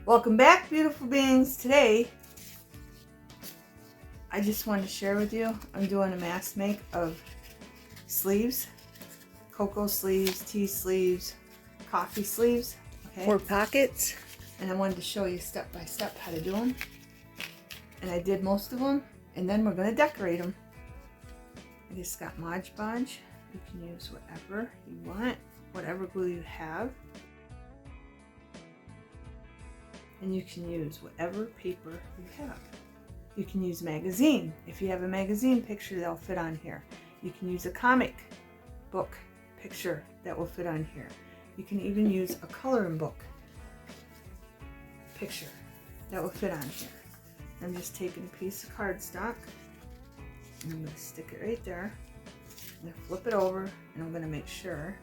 Welcome back, beautiful beings. Today I just wanted to share with you, I'm doing a mass make of sleeves, cocoa sleeves, tea sleeves, coffee sleeves, okay? For pockets. And I wanted to show you step by step how to do them. And I did most of them, and then we're going to decorate them. I just got Mod Podge. You can use whatever you want, whatever glue you have. And you can use whatever paper you have. You can use magazine. If you have a magazine picture, that'll fit on here. You can use a comic book picture that will fit on here. You can even use a coloring book picture that will fit on here. I'm just taking a piece of cardstock and I'm going to stick it right there. I'm going to flip it over and I'm going to make sure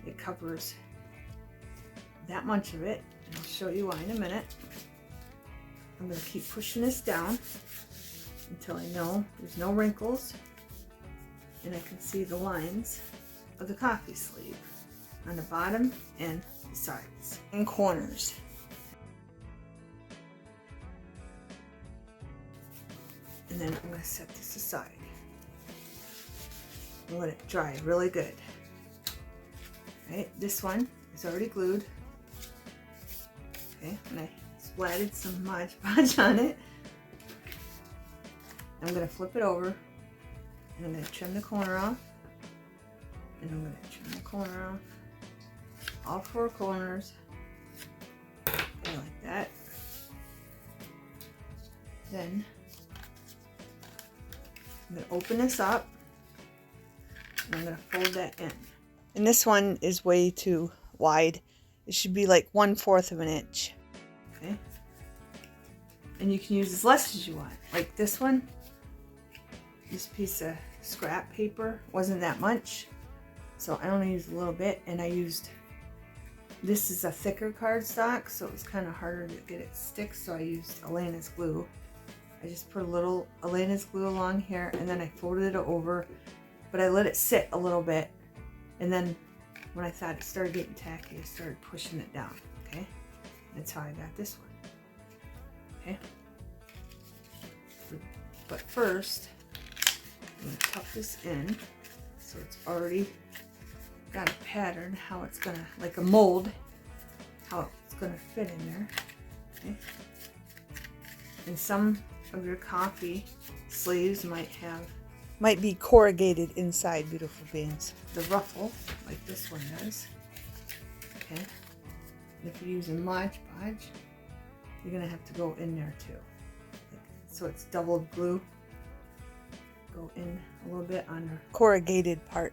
it covers that much of it. And I'll show you why in a minute. I'm going to keep pushing this down until I know there's no wrinkles and I can see the lines of the coffee sleeve on the bottom and the sides and corners. And then I'm going to set this aside and let it dry really good. Right, this one is already glued. Okay, and I splatted some Mod Podge on it. I'm going to flip it over and I'm going to trim the corner off. And I'm going to trim the corner off. All four corners. Okay, like that. Then I'm going to open this up and I'm going to fold that in. And this one is way too wide. It should be like 1/4 of an inch. Okay. And you can use as less as you want. Like this one, this piece of scrap paper wasn't that much. So I only used a little bit, and I used, this is a thicker cardstock, so it was kind of harder to get it stick, so I used Elena's glue. I just put a little Elena's glue along here, and then I folded it over, but I let it sit a little bit, and then when I thought it started getting tacky, I started pushing it down, okay? That's how I got this one, okay? But first, I'm going to tuck this in, so it's already got a pattern, how it's going to, like a mold, how it's going to fit in there, okay? And some of your coffee sleeves might be corrugated inside, beautiful beings. The ruffle, like this one does. Okay. And if you're using Mod Podge, you're gonna have to go in there too. Like, so it's doubled glue. Go in a little bit on the corrugated part.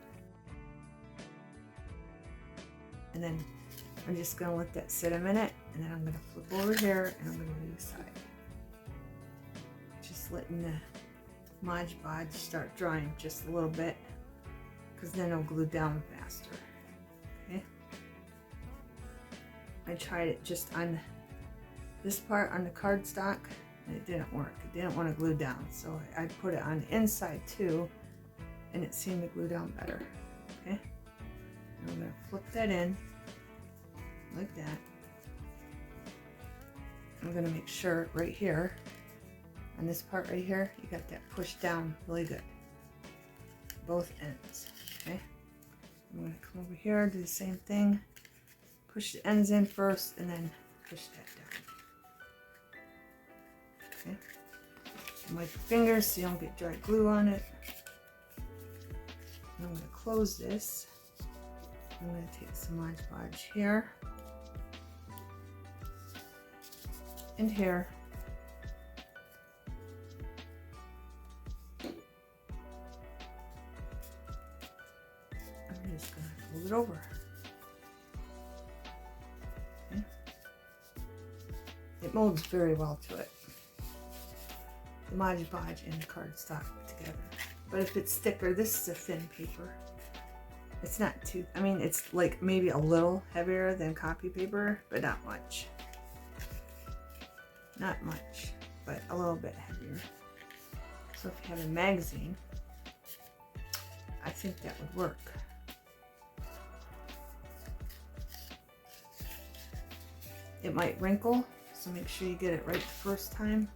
And then I'm just gonna let that sit a minute, and then I'm gonna flip over here and I'm gonna do the side. Just letting the Mod Podge start drying just a little bit, because then it'll glue down faster. Okay. I tried it just on this part on the cardstock and it didn't work. It didn't want to glue down, so I put it on the inside too, and it seemed to glue down better. Okay. And I'm gonna flip that in like that. I'm gonna make sure right here, on this part right here, you got that pushed down really good. Both ends, okay? I'm gonna come over here, do the same thing. Push the ends in first and then push that down. Okay? And wipe your fingers so you don't get dry glue on it. And I'm gonna close this. I'm gonna take some Mod Podge here. And here. I'm just going to fold it over. Okay. It molds very well to it. The Mod Podge and the cardstock together. But if it's thicker, this is a thin paper. It's not too, I mean, it's like maybe a little heavier than copy paper, but not much. Not much, but a little bit heavier. So if you have a magazine, I think that would work. it might wrinkle, so make sure you get it right the first time,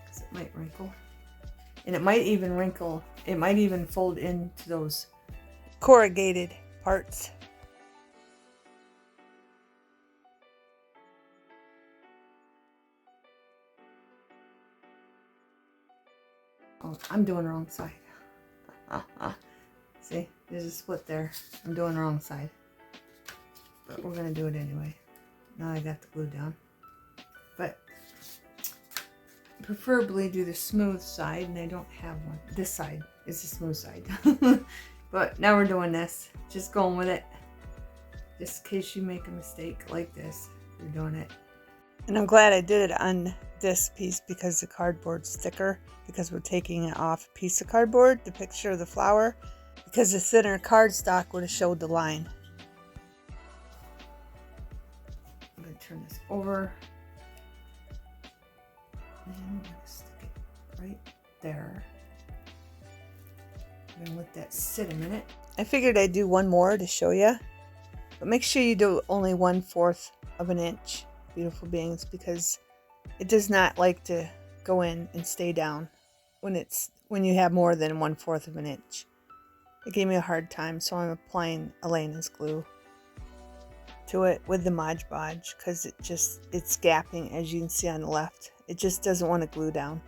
because it might wrinkle. And it might even wrinkle, it might even fold into those corrugated parts. Oh, I'm doing the wrong side. See, there's a split there. I'm doing the wrong side. But we're going to do it anyway. Now I got the glue down. But preferably do the smooth side, and I don't have one. This side is the smooth side. But now we're doing this. Just going with it. Just in case you make a mistake like this, you're doing it. And I'm glad I did it on this piece because the cardboard's thicker, because we're taking it off a piece of cardboard, the picture of the flower, because the thinner cardstock would have showed the line. I'm going to turn this over, and I'm going to stick it right there. I'm going to let that sit a minute. I figured I'd do one more to show you, but make sure you do only 1/4 of an inch, beautiful beings, because it does not like to go in and stay down when you have more than 1/4 of an inch. It gave me a hard time, so I'm applying Elena's glue to it with the Mod Podge, because it's gapping, as you can see on the left. It just doesn't want to glue down.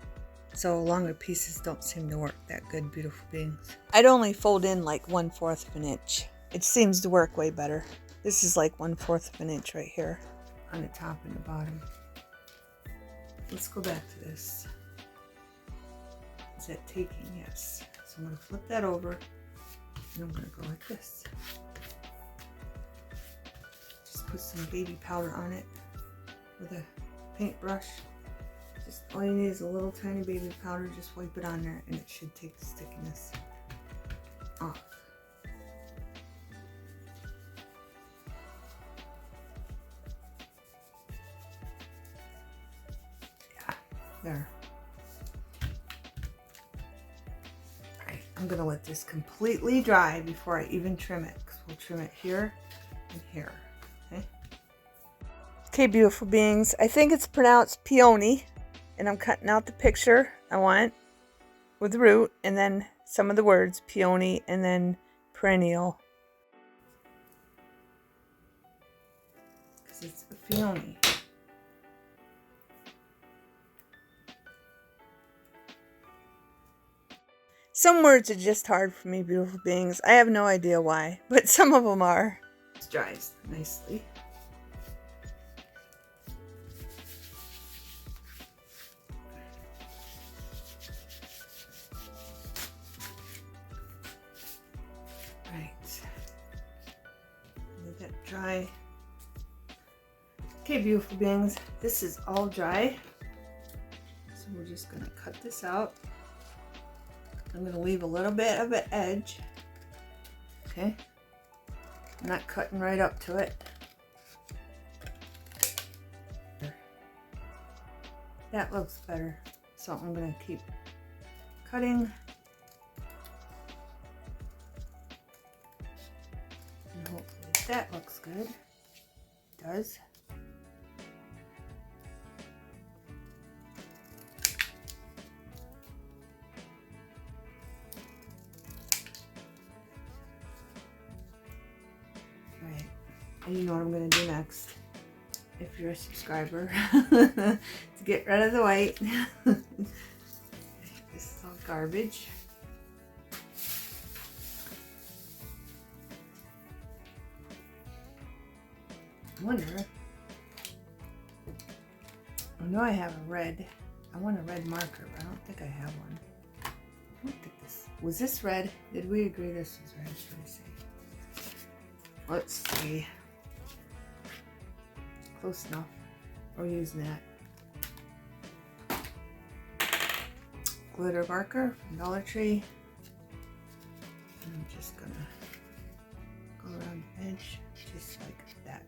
So longer pieces don't seem to work that good, beautiful beings. I'd only fold in like 1/4 of an inch. It seems to work way better. This is like 1/4 of an inch right here on the top and the bottom. Let's go back to this. Is that taking? Yes. So I'm going to flip that over, and I'm going to go like this. Just put some baby powder on it with a paintbrush. Just all you need is a little tiny baby powder. Just wipe it on there, and it should take the stickiness off. Yeah, there. Alright, I'm going to let this completely dry before I even trim it, because we'll trim it here and here. Okay? Okay, beautiful beings. I think it's pronounced peony. And I'm cutting out the picture I want with the root, and then some of the words, peony, and then perennial. Because it's a peony. Some words are just hard for me, beautiful beings. I have no idea why, but some of them are. It dries nicely. Let that dry. Okay, beautiful beings, this is all dry. So we're just going to cut this out. I'm going to leave a little bit of an edge. Okay. I'm not cutting right up to it. That looks better. So I'm going to keep cutting. And hopefully that looks good. It does. Right. And you know what I'm going to do next, if you're a subscriber, to get rid of the white. This is all garbage. I wonder, I know I have a red, I want a red marker, but I don't think I have one. I don't think this, was this red? Did we agree this was red? Should I say? Let's see. Close enough. We're using that. Glitter marker from Dollar Tree. And I'm just gonna go around the edge just like that.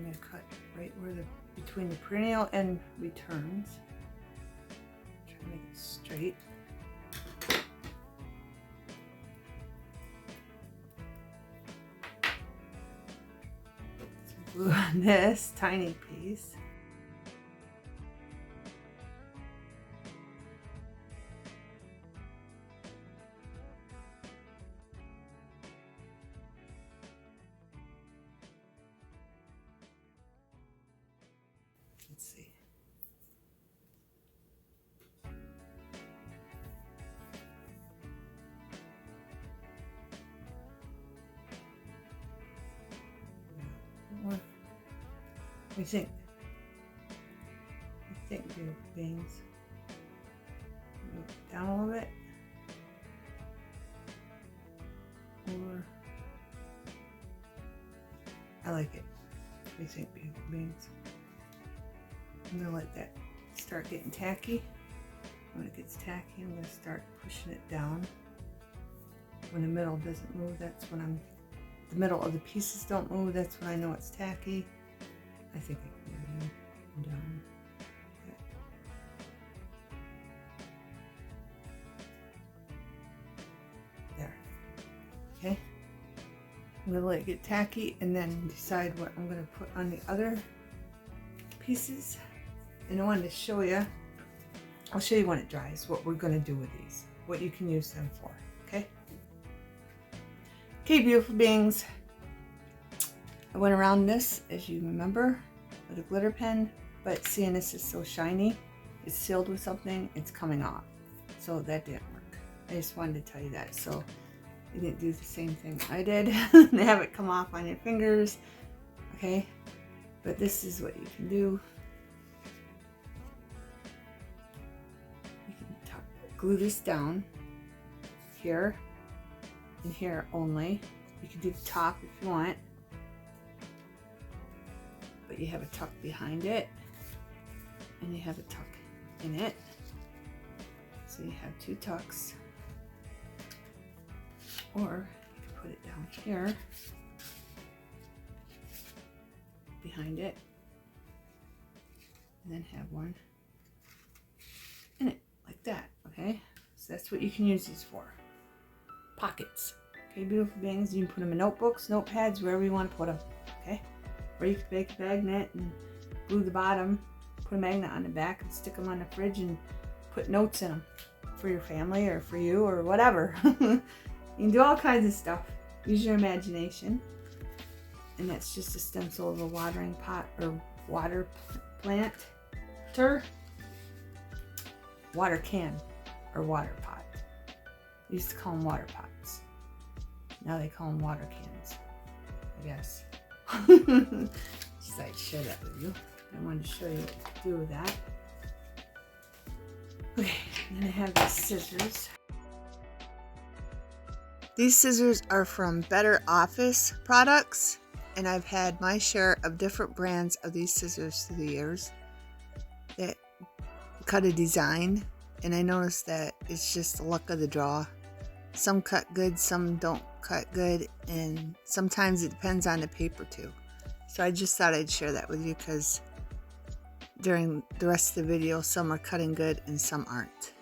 going to cut right where between the perennial and returns. Try to make it straight. Some glue on this tiny piece. Let's see. What do you think? Beautiful beings. Move it down a little bit. Or I like it. What do you think, beautiful beings? I'm gonna let that start getting tacky. When it gets tacky, I'm gonna start pushing it down. When the middle doesn't move, that's when the middle of the pieces don't move, that's when I know it's tacky. I think I can move it down. There. Okay. I'm gonna let it get tacky and then decide what I'm gonna put on the other pieces. And I wanted to show you, I'll show you when it dries, what we're going to do with these, what you can use them for, okay? Okay, beautiful beings. I went around this, as you remember, with a glitter pen, but seeing this is so shiny, it's sealed with something, it's coming off. So that didn't work. I just wanted to tell you that. So you didn't do the same thing I did and have it come off on your fingers, okay? But this is what you can do. Glue this down here and here only. You can do the top if you want, but you have a tuck behind it and you have a tuck in it. So you have two tucks, or you can put it down here behind it and then have one in it like that. Okay, so that's what you can use these for. Pockets. Okay, beautiful beings. You can put them in notebooks, notepads, wherever you want to put them. Okay, or you can bake a magnet and glue the bottom, put a magnet on the back, and stick them on the fridge and put notes in them for your family or for you or whatever. You can do all kinds of stuff. Use your imagination. And that's just a stencil of a watering pot or water planter, water can. Or water pot. They used to call them water pots. Now they call them water cans, I guess. Just I'd share that with you. I wanted to show you what to do with that. Okay, and then I have these scissors. These scissors are from Better Office Products, and I've had my share of different brands of these scissors through the years that cut a design. And I noticed that it's just the luck of the draw. Some cut good, some don't cut good, and sometimes it depends on the paper too. So I just thought I'd share that with you because during the rest of the video, some are cutting good and some aren't.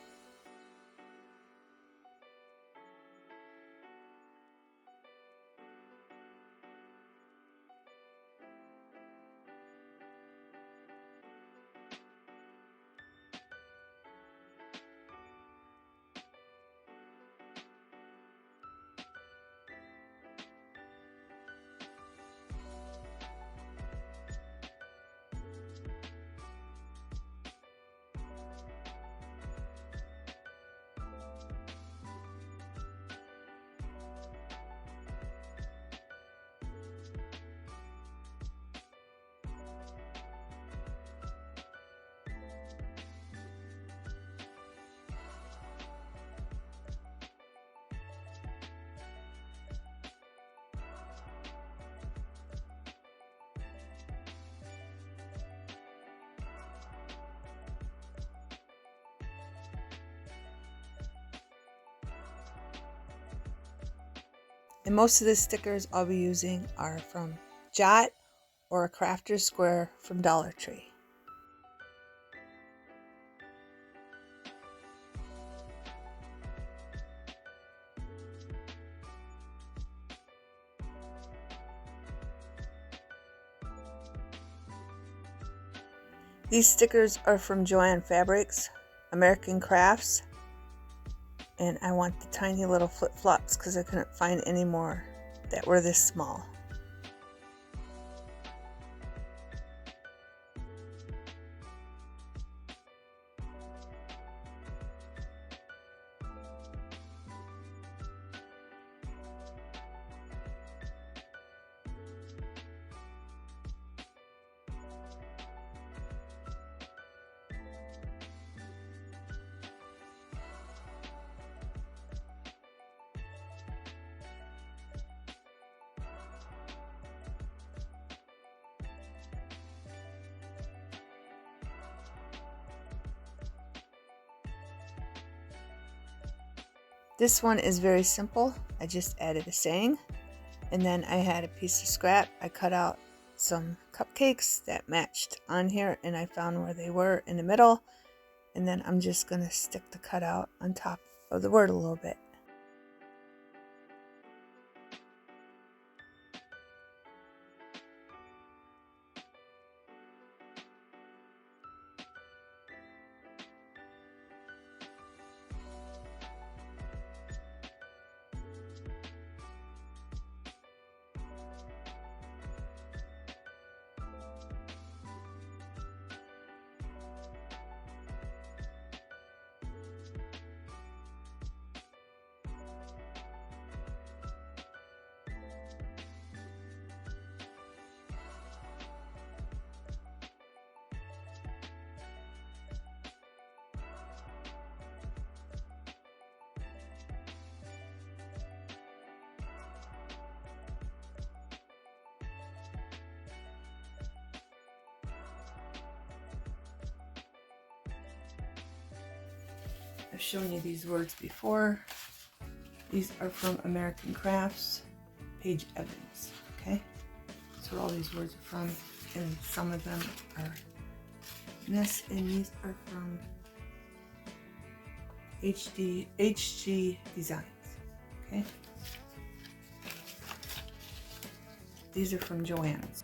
And most of the stickers I'll be using are from Jot or a crafter's square from Dollar Tree. These stickers are from Joann Fabrics, American Crafts, and I want the tiny little flip-flops because I couldn't find any more that were this small. This one is very simple. I just added a saying, and then I had a piece of scrap. I cut out some cupcakes that matched on here, and I found where they were in the middle, and then I'm just going to stick the cutout on top of the word a little bit. I've shown you these words before. These are from American Crafts, Paige Evans, okay? That's where all these words are from, and some of them are this, and these are from HG Designs, okay? These are from Joann's.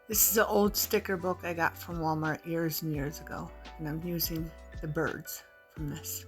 This is an old sticker book I got from Walmart years and years ago, and I'm using the birds from this.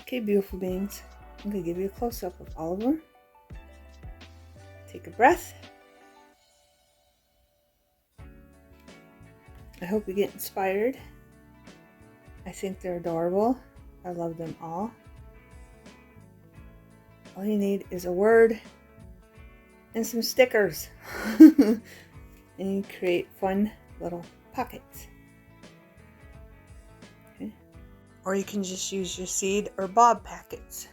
Okay, beautiful beings, I'm going to give you a close-up of all of them. Take a breath. I hope you get inspired. I think they're adorable. I love them all. All you need is a word and some stickers. And you create fun little pockets. Okay. Or you can just use your seed or bob packets.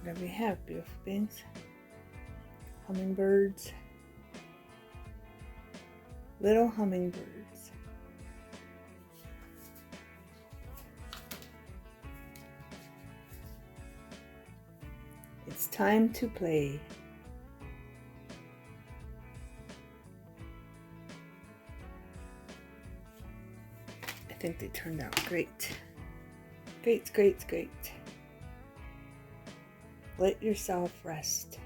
Whatever you have, beautiful beings. Hummingbirds. Little hummingbirds. It's time to play. I think they turned out great. Great, great, great. Let yourself rest.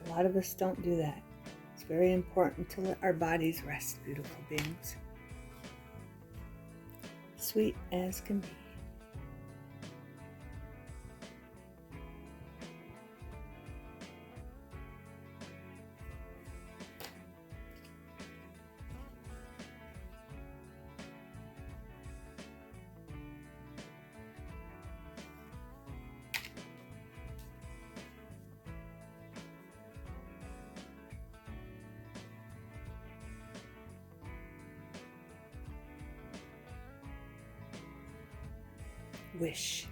A lot of us don't do that. It's very important to let our bodies rest, beautiful beings. Sweet as can be. Wish.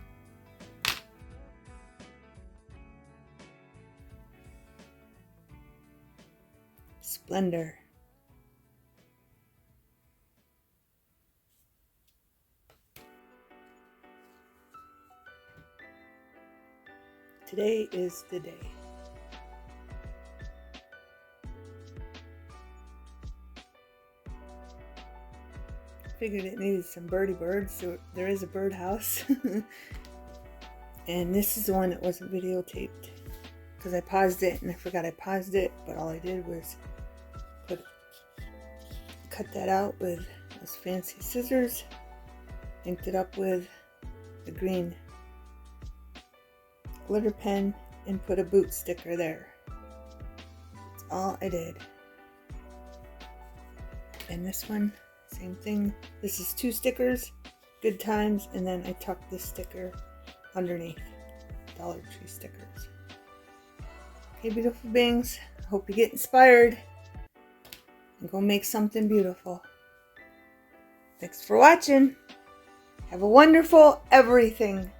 Splendor. Today is the day. Figured it needed some birdie birds, so there is a birdhouse. And this is the one that wasn't videotaped because I paused it and I forgot I paused it, but all I did was cut that out with those fancy scissors, inked it up with the green glitter pen, and put a boot sticker there. That's all I did. And this one, same thing. This is 2 stickers, good times, and then I tucked this sticker underneath. Dollar Tree stickers. Okay, beautiful beings, I hope you get inspired and go make something beautiful. Thanks for watching. Have a wonderful everything.